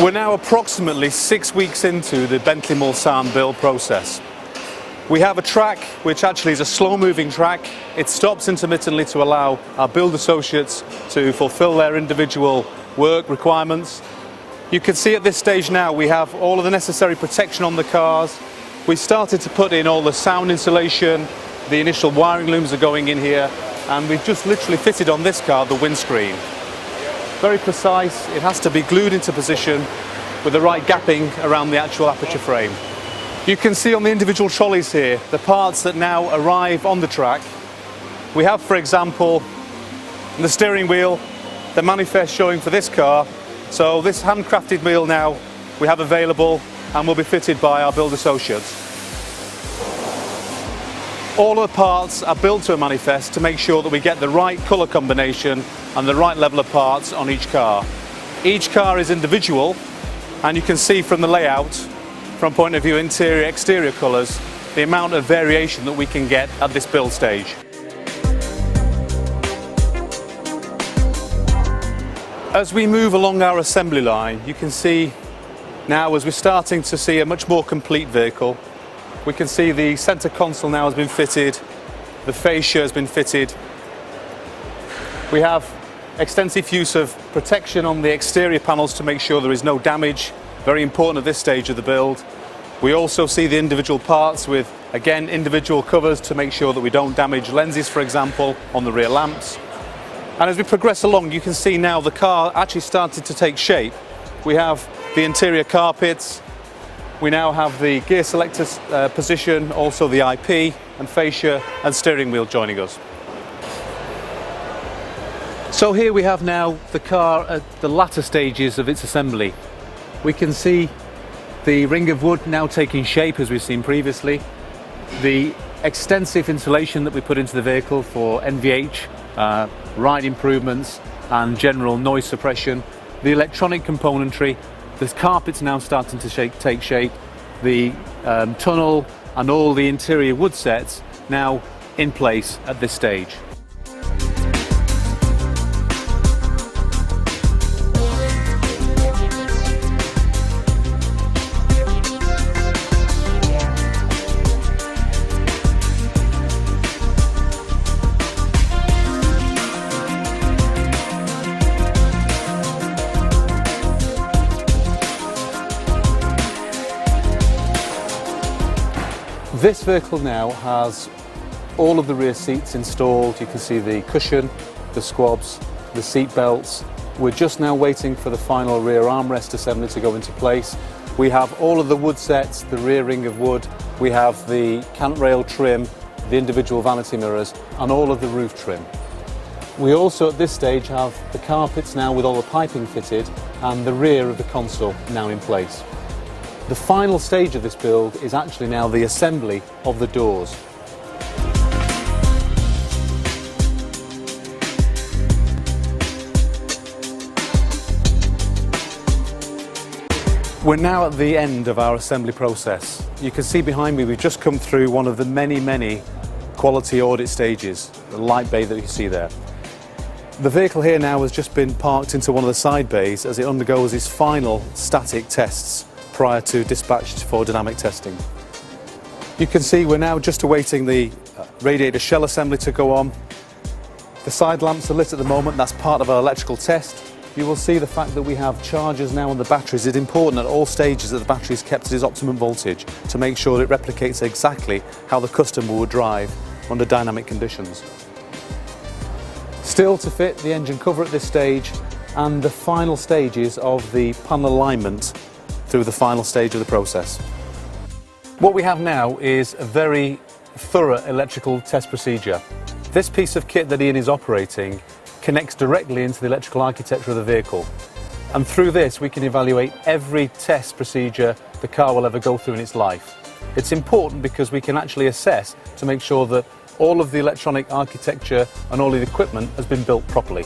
We're now approximately 6 weeks into the Bentley Mulsanne build process. We have a track which actually is a slow-moving track. It stops intermittently to allow our build associates to fulfill their individual work requirements. You can see at this stage now we have all of the necessary protection on the cars. We started to put in all the sound insulation, the initial wiring looms are going in here, and we've just literally fitted on this car the windscreen. Very precise, it has to be glued into position with the right gapping around the actual aperture frame. You can see on the individual trolleys here the parts that now arrive on the track. We have, for example, the steering wheel, the manifest showing for this car. So this handcrafted wheel now we have available and will be fitted by our build associates. All of the parts are built to a manifest to make sure that we get the right colour combination and the right level of parts on each car. Each car is individual, and you can see from the layout, from point of view interior exterior colours, the amount of variation that we can get at this build stage. As we move along our assembly line, you can see now as we're starting to see a much more complete vehicle. We can see the centre console now has been fitted, the fascia has been fitted. We have extensive use of protection on the exterior panels to make sure there is no damage, very important at this stage of the build. We also see the individual parts with, again, individual covers to make sure that we don't damage lenses, for example, on the rear lamps. And as we progress along, you can see now the car actually started to take shape. We have the interior carpets. We now have the gear selector position, also the IP and fascia and steering wheel joining us. So here we have now the car at the latter stages of its assembly. We can see the ring of wood now taking shape as we've seen previously. The extensive insulation that we put into the vehicle for NVH, ride improvements and general noise suppression. The electronic componentry. The carpet's now starting to take shape, the tunnel and all the interior wood sets now in place at this stage. This vehicle now has all of the rear seats installed. You can see the cushion, the squabs, the seat belts. We're just now waiting for the final rear armrest assembly to go into place. We have all of the wood sets, the rear ring of wood. We have the cant rail trim, the individual vanity mirrors and all of the roof trim. We also at this stage have the carpets now with all the piping fitted and the rear of the console now in place. The final stage of this build is actually now the assembly of the doors. We're now at the end of our assembly process. You can see behind me we've just come through one of the many quality audit stages, the light bay that you see there. The vehicle here now has just been parked into one of the side bays as it undergoes its final static tests prior to dispatch for dynamic testing. You can see we're now just awaiting the radiator shell assembly to go on. The side lamps are lit at the moment, that's part of our electrical test. You will see the fact that we have chargers now on the batteries. It's important at all stages that the battery is kept at its optimum voltage to make sure it replicates exactly how the customer would drive under dynamic conditions. Still to fit the engine cover at this stage and the final stages of the panel alignment through the final stage of the process. What we have now is a very thorough electrical test procedure. This piece of kit that Ian is operating connects directly into the electrical architecture of the vehicle. And through this we can evaluate every test procedure the car will ever go through in its life. It's important because we can actually assess to make sure that all of the electronic architecture and all of the equipment has been built properly.